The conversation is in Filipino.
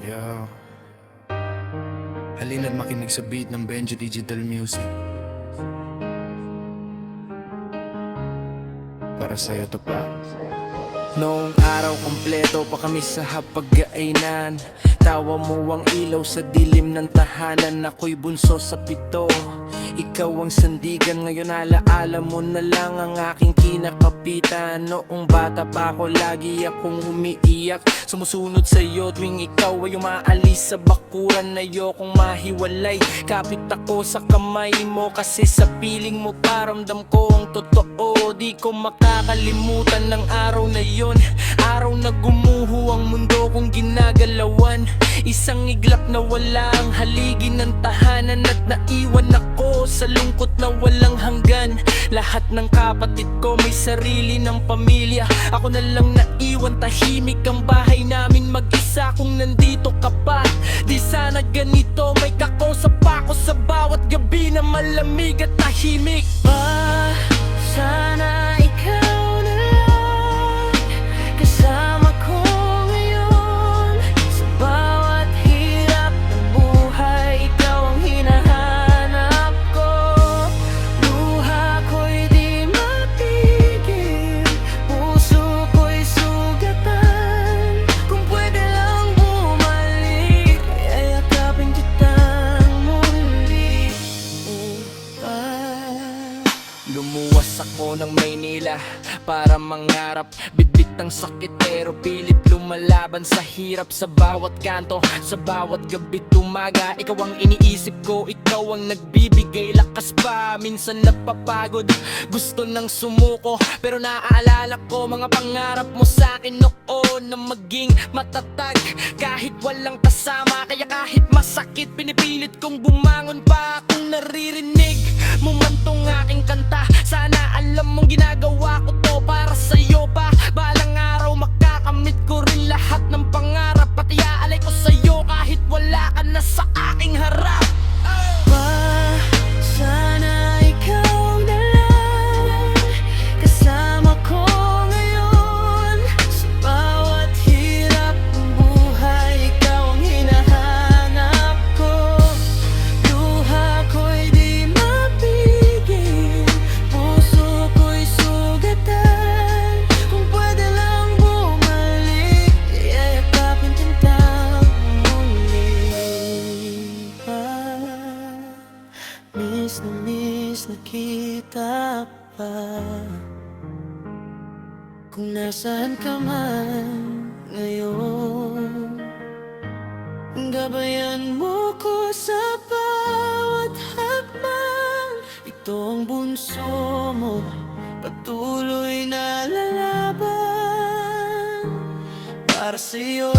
Yo, halina't makinig sa beat ng Benjo Digital Music. Para sa'yo to pa. Noong araw kompleto pa kami sa hapag-kainan. Tawa mo ang ilaw sa dilim ng tahanan. Ako'y bunso sa pito, ikaw ang sandigan. Ngayon alaala mo na lang ang aking kinakapitan. Noong bata pa ako, lagi akong umiiyak. Sumusunod sa'yo tuwing ikaw ay umaalis sa bakuran. Ayokong mahiwalay, kapit ako sa kamay mo. Kasi sa piling mo paramdam ko ang totoo. Di ko makakalimutan ng araw na yon. Araw na gumuho ang mundo kong ginagalawan. Isang iglap na wala ang haligi ng tahanan. At naiwan ako sa lungkot na walang hanggan. Lahat ng kapatid ko may sarili ng pamilya. Ako na lang naiwan, tahimik ang bahay namin mag-isa. Kung nandito ka pa, di sana ganito. May kakausap ako sa bawat gabi na malamig at tahimik. Sana ikaw na lang kasama ko ngayon. Sa bawat hirap ng buhay, ikaw ang hinahanap ko. Luha ko'y di mapigil, puso ko'y sugatan. Kung pwede lang bumalik, yayakapin kitang muli. Lumuwas ako ng Maynila para mangarap. Bitbit ng sakit pero pilit lumalaban sa hirap. Sa bawat kanto, sa bawat gabi tumaga, ikaw ang iniisip ko, ikaw ang nagbibigay lakas pa. Minsan napapagod, gusto nang sumuko, pero naaalala ko mga pangarap mo sa'kin noon na maging matatag kahit walang kasama. Kaya kahit masakit, pinipilit kong bumangon pa. Kung naririnig mo man tong aking kanta, sana alam mong ginagawa ko to para sa'yo pa. Balang araw makakamit ko rin lahat ng pangarap. At iaalay ko sa'yo kahit wala ka na sa aking harap. Sana ikaw na lang kasama ko ngayon. Sa bawat hirap ng buhay, ikaw ang hinahanap ko. Luha ko'y di mapigil, puso ko'y sugatan. Kung pwede lang bumalik, yayakapin kitang muli. Miss na kita pa. Kung nasaan ka man ngayon, gabayan mo ko sa bawat hakbang. Ito ang bunso mo, patuloy na lalaban para sa'yo.